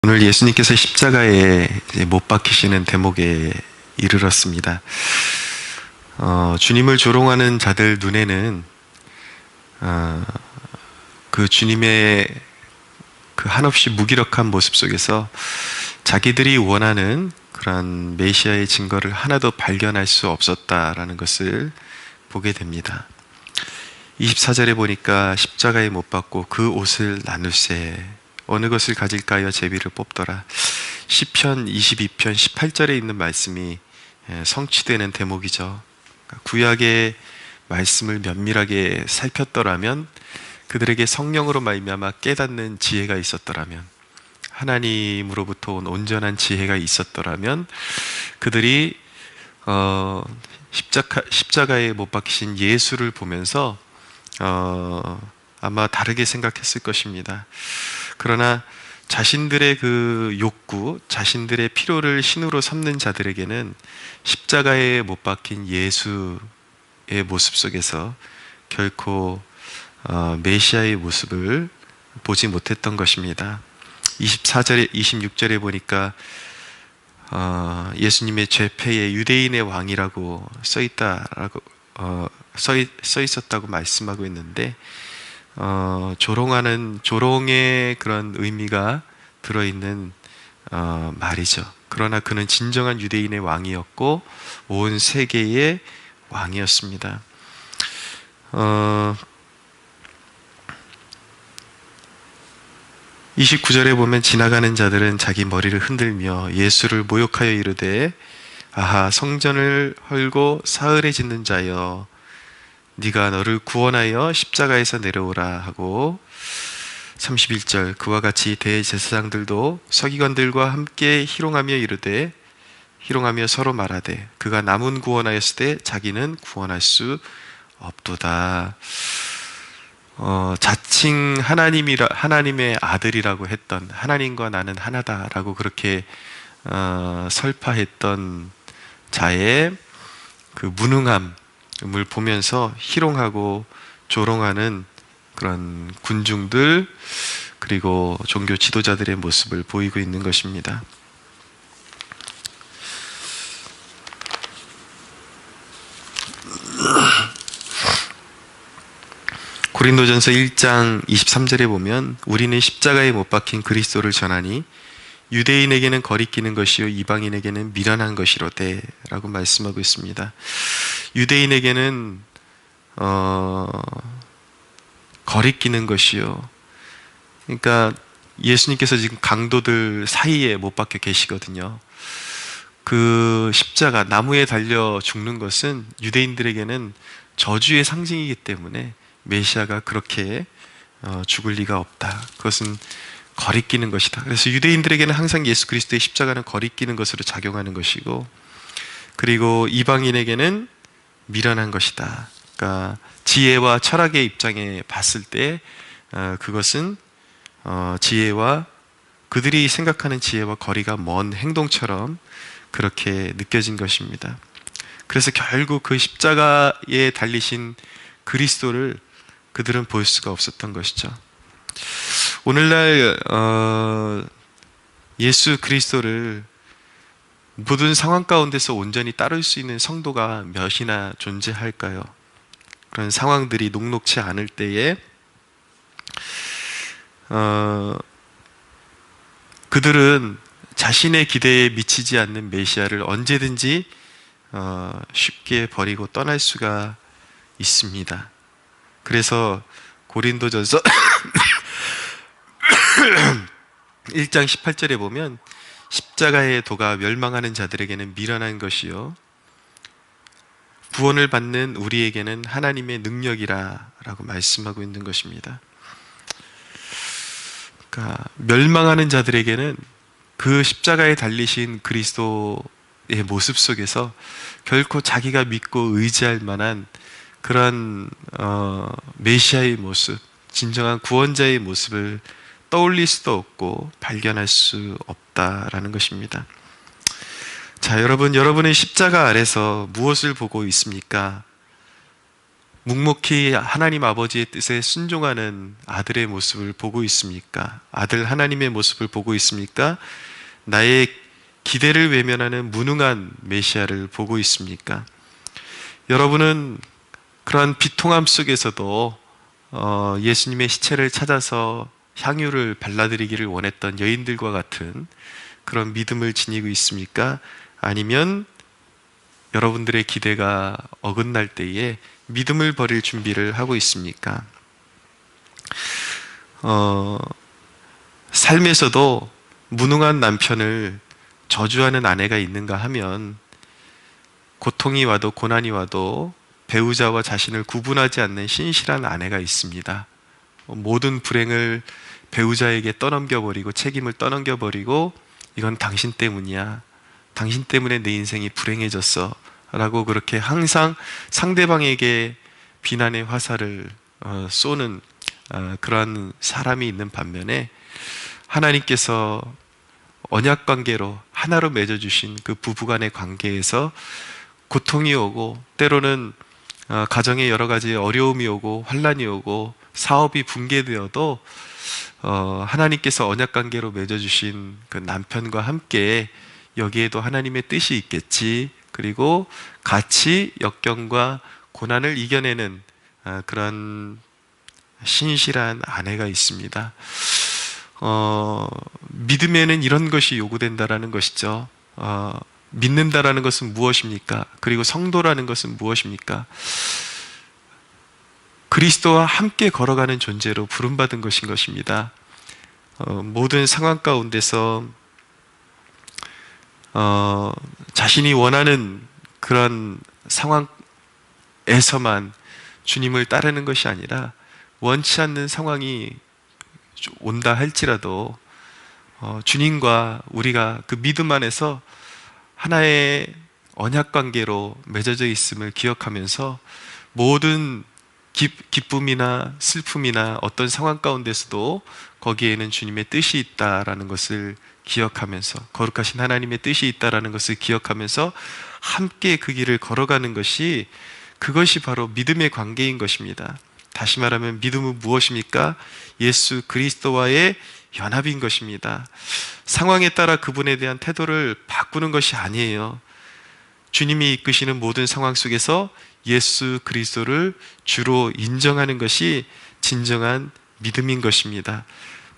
오늘 예수님께서 십자가에 못 박히시는 대목에 이르렀습니다. 주님을 조롱하는 자들 눈에는 그 주님의 그 한없이 무기력한 모습 속에서 자기들이 원하는 그런 메시아의 증거를 하나도 발견할 수 없었다라는 것을 보게 됩니다. 24절에 보니까 십자가에 못 박고 그 옷을 나눌세 어느 것을 가질까요? 제비를 뽑더라. 시편 22편 18절에 있는 말씀이 성취되는 대목이죠. 구약의 말씀을 면밀하게 살폈더라면, 그들에게 성령으로 말미암아 깨닫는 지혜가 있었더라면, 하나님으로부터 온 온전한 지혜가 있었더라면, 그들이 십자가에 못 박히신 예수를 보면서 아마 다르게 생각했을 것입니다. 그러나 자신들의 그 욕구, 자신들의 필요를 신으로 삼는 자들에게는 십자가에 못 박힌 예수의 모습 속에서 결코 메시아의 모습을 보지 못했던 것입니다. 24절에 26절에 보니까 예수님의 죄패에 유대인의 왕이라고 써 있었다고 말씀하고 있는데, 조롱의 그런 의미가 들어있는 말이죠. 그러나 그는 진정한 유대인의 왕이었고 온 세계의 왕이었습니다. 29절에 보면 지나가는 자들은 자기 머리를 흔들며 예수를 모욕하여 이르되, 아하, 성전을 헐고 사흘에 짓는 자여, 네가 너를 구원하여 십자가에서 내려오라 하고, 31절, 그와 같이 대제사장들도 서기관들과 함께 희롱하며 이르되, 희롱하며 서로 말하되, 그가 남은 구원하였을 때 자기는 구원할 수 없도다. 자칭 하나님의 아들이라고 했던, 하나님과 나는 하나다라고 그렇게 설파했던 자의 그 무능함 을 보면서 희롱하고 조롱하는 그런 군중들, 그리고 종교 지도자들의 모습을 보이고 있는 것입니다. 고린도전서 1장 23절에 보면, 우리는 십자가에 못 박힌 그리스도를 전하니 유대인에게는 거리끼는 것이요 이방인에게는 미련한 것이로되 라고 말씀하고 있습니다. 유대인에게는 거리끼는 것이요, 그러니까 예수님께서 지금 강도들 사이에 못 박혀 계시거든요. 그 십자가, 나무에 달려 죽는 것은 유대인들에게는 저주의 상징이기 때문에 메시아가 그렇게 죽을 리가 없다. 그것은 거리끼는 것이다. 그래서 유대인들에게는 항상 예수 그리스도의 십자가는 거리끼는 것으로 작용하는 것이고, 그리고 이방인에게는 미련한 것이다. 그러니까 지혜와 철학의 입장에 봤을 때 그것은 지혜와, 그들이 생각하는 지혜와 거리가 먼 행동처럼 그렇게 느껴진 것입니다. 그래서 결국 그 십자가에 달리신 그리스도를 그들은 볼 수가 없었던 것이죠. 오늘날 예수 그리스도를 모든 상황 가운데서 온전히 따를 수 있는 성도가 몇이나 존재할까요? 그런 상황들이 녹록치 않을 때에 그들은 자신의 기대에 미치지 않는 메시아를 언제든지 쉽게 버리고 떠날 수가 있습니다. 그래서 고린도전서 1장 18절에 보면, 십자가의 도가 멸망하는 자들에게는 미련한 것이요 구원을 받는 우리에게는 하나님의 능력이라 라고 말씀하고 있는 것입니다. 그러니까 멸망하는 자들에게는 그 십자가에 달리신 그리스도의 모습 속에서 결코 자기가 믿고 의지할 만한 그런 메시아의 모습, 진정한 구원자의 모습을 떠올릴 수도 없고 발견할 수 없다라는 것입니다. 자, 여러분의 십자가 아래서 무엇을 보고 있습니까? 묵묵히 하나님 아버지의 뜻에 순종하는 아들의 모습을 보고 있습니까? 아들 하나님의 모습을 보고 있습니까? 나의 기대를 외면하는 무능한 메시아를 보고 있습니까? 여러분은 그러한 비통함 속에서도 예수님의 시체를 찾아서 향유를 발라드리기를 원했던 여인들과 같은 그런 믿음을 지니고 있습니까? 아니면 여러분들의 기대가 어긋날 때에 믿음을 버릴 준비를 하고 있습니까? 삶에서도 무능한 남편을 저주하는 아내가 있는가 하면 고통이 와도 고난이 와도 배우자와 자신을 구분하지 않는 신실한 아내가 있습니다. 모든 불행을 배우자에게 떠넘겨버리고 책임을 떠넘겨버리고 이건 당신 때문이야. 당신 때문에 내 인생이 불행해졌어. 라고 그렇게 항상 상대방에게 비난의 화살을 쏘는 그러한 사람이 있는 반면에 하나님께서 언약 관계로 하나로 맺어주신 그 부부간의 관계에서 고통이 오고 때로는 가정에 여러 가지 어려움이 오고 환란이 오고 사업이 붕괴되어도 하나님께서 언약 관계로 맺어주신 그 남편과 함께 여기에도 하나님의 뜻이 있겠지. 그리고 같이 역경과 고난을 이겨내는 그런 신실한 아내가 있습니다. 믿음에는 이런 것이 요구된다라는 것이죠. 믿는다라는 것은 무엇입니까? 그리고 성도라는 것은 무엇입니까? 그리스도와 함께 걸어가는 존재로 부름받은 것인 것입니다. 모든 상황 가운데서 자신이 원하는 그런 상황에서만 주님을 따르는 것이 아니라 원치 않는 상황이 온다 할지라도 주님과 우리가 그 믿음 안에서 하나의 언약 관계로 맺어져 있음을 기억하면서 모든 기쁨이나 슬픔이나 어떤 상황 가운데서도 거기에는 주님의 뜻이 있다라는 것을 기억하면서 거룩하신 하나님의 뜻이 있다라는 것을 기억하면서 함께 그 길을 걸어가는 것이 그것이 바로 믿음의 관계인 것입니다. 다시 말하면 믿음은 무엇입니까? 예수 그리스도와의 연합인 것입니다. 상황에 따라 그분에 대한 태도를 바꾸는 것이 아니에요. 주님이 이끄시는 모든 상황 속에서 예수 그리스도를 주로 인정하는 것이 진정한 믿음인 것입니다.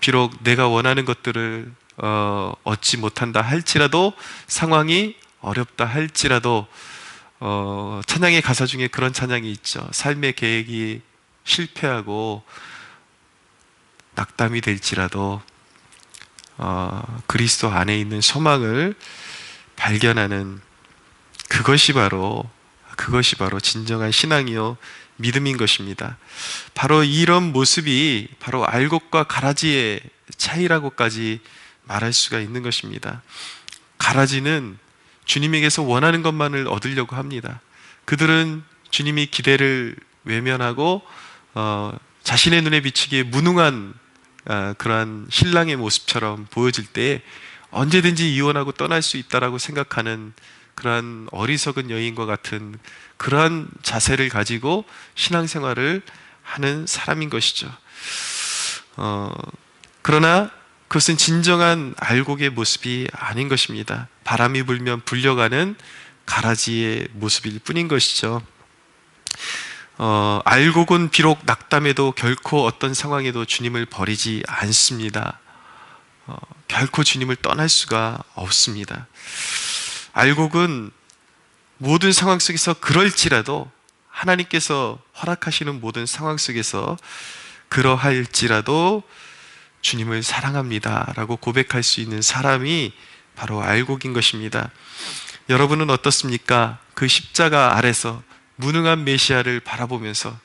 비록 내가 원하는 것들을 얻지 못한다 할지라도 상황이 어렵다 할지라도 찬양의 가사 중에 그런 찬양이 있죠. 삶의 계획이 실패하고 낙담이 될지라도 그리스도 안에 있는 소망을 발견하는 그것이 바로 진정한 신앙이요 믿음인 것입니다. 바로 이런 모습이 바로 알곡과 가라지의 차이라고까지 말할 수가 있는 것입니다. 가라지는 주님에게서 원하는 것만을 얻으려고 합니다. 그들은 주님이 기대를 외면하고 자신의 눈에 비치기에 무능한 그러한 신랑의 모습처럼 보여질 때 언제든지 이혼하고 떠날 수 있다라고 생각하는 그러한 어리석은 여인과 같은 그러한 자세를 가지고 신앙생활을 하는 사람인 것이죠. 그러나 그것은 진정한 알곡의 모습이 아닌 것입니다. 바람이 불면 불려가는 가라지의 모습일 뿐인 것이죠. 알곡은 비록 낙담해도 결코 어떤 상황에도 주님을 버리지 않습니다. 결코 주님을 떠날 수가 없습니다. 알곡은 모든 상황 속에서 그럴지라도 하나님께서 허락하시는 모든 상황 속에서 그러할지라도 주님을 사랑합니다 라고 고백할 수 있는 사람이 바로 알곡인 것입니다. 여러분은 어떻습니까? 그 십자가 아래서 무능한 메시아를 바라보면서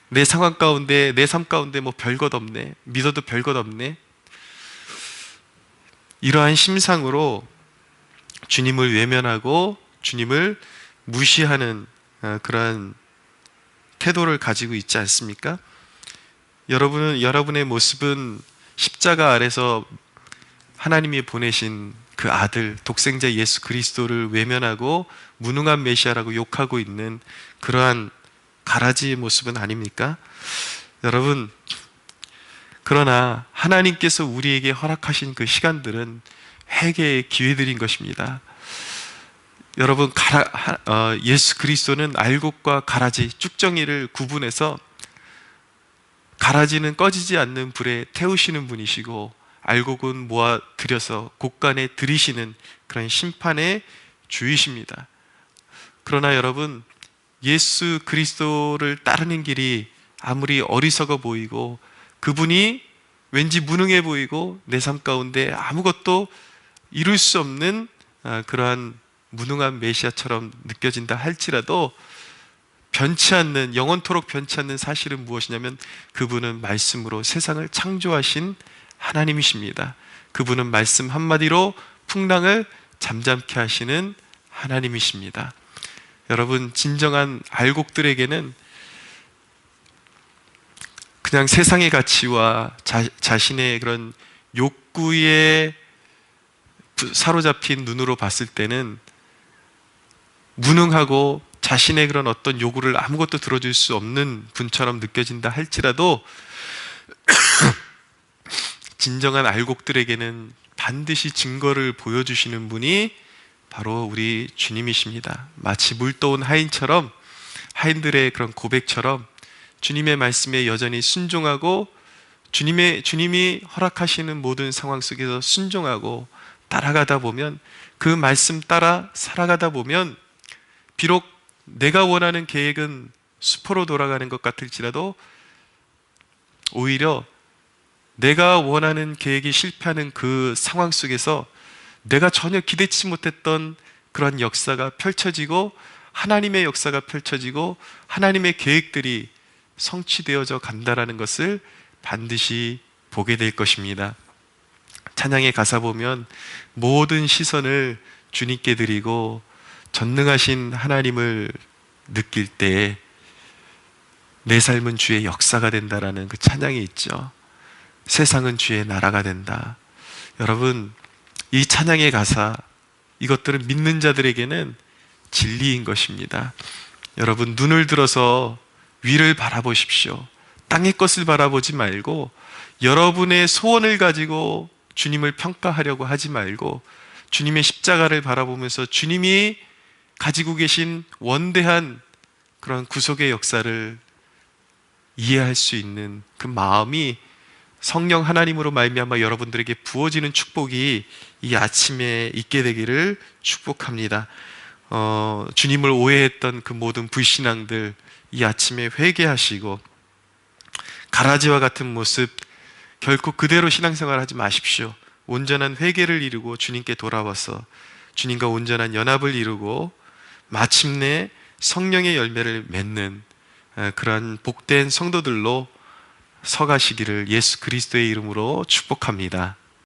내 상황 가운데, 내 삶 가운데 뭐 별것 없네, 믿어도 별것 없네, 이러한 심상으로 주님을 외면하고 주님을 무시하는 그러한 태도를 가지고 있지 않습니까? 여러분의 모습은 십자가 아래서 하나님이 보내신 그 아들, 독생자 예수 그리스도를 외면하고 무능한 메시아라고 욕하고 있는 그러한 가라지의 모습은 아닙니까? 여러분, 그러나 하나님께서 우리에게 허락하신 그 시간들은 회개의 기회들인 것입니다. 여러분, 예수 그리스도는 알곡과 가라지, 쭉정이를 구분해서 가라지는 꺼지지 않는 불에 태우시는 분이시고 알곡은 모아 들여서 곳간에 들이시는 그런 심판의 주이십니다. 그러나 여러분, 예수 그리스도를 따르는 길이 아무리 어리석어 보이고 그분이 왠지 무능해 보이고 내 삶 가운데 아무것도 이룰 수 없는 그러한 무능한 메시아처럼 느껴진다 할지라도 변치 않는, 영원토록 변치 않는 사실은 무엇이냐면 그분은 말씀으로 세상을 창조하신 하나님이십니다. 그분은 말씀 한마디로 풍랑을 잠잠케 하시는 하나님이십니다. 여러분, 진정한 알곡들에게는 그냥 세상의 가치와 자신의 그런 욕구에 사로잡힌 눈으로 봤을 때는 무능하고 자신의 그런 어떤 요구를 아무것도 들어줄 수 없는 분처럼 느껴진다 할지라도 진정한 알곡들에게는 반드시 증거를 보여주시는 분이 바로 우리 주님이십니다. 마치 물떠온 하인처럼, 하인들의 그런 고백처럼 주님의 말씀에 여전히 순종하고 주님이 허락하시는 모든 상황 속에서 순종하고 따라가다 보면, 그 말씀 따라 살아가다 보면 비록 내가 원하는 계획은 수포로 돌아가는 것 같을지라도 오히려 내가 원하는 계획이 실패하는 그 상황 속에서 내가 전혀 기대치 못했던 그런 역사가 펼쳐지고 하나님의 역사가 펼쳐지고 하나님의 계획들이 성취되어져 간다라는 것을 반드시 보게 될 것입니다. 찬양의 가사 보면 모든 시선을 주님께 드리고 전능하신 하나님을 느낄 때 내 삶은 주의 역사가 된다라는 그 찬양이 있죠. 세상은 주의 나라가 된다. 여러분, 이 찬양의 가사, 이것들은 믿는 자들에게는 진리인 것입니다. 여러분, 눈을 들어서 위를 바라보십시오. 땅의 것을 바라보지 말고 여러분의 소원을 가지고 주님을 평가하려고 하지 말고 주님의 십자가를 바라보면서 주님이 가지고 계신 원대한 그런 구속의 역사를 이해할 수 있는 그 마음이 성령 하나님으로 말미암아 여러분들에게 부어지는 축복이 이 아침에 있게 되기를 축복합니다. 주님을 오해했던 그 모든 불신앙들 이 아침에 회개하시고 가라지와 같은 모습 결코 그대로 신앙생활 하지 마십시오. 온전한 회개를 이루고 주님께 돌아와서 주님과 온전한 연합을 이루고 마침내 성령의 열매를 맺는 그러한 복된 성도들로 서가시기를 예수 그리스도의 이름으로 축복합니다.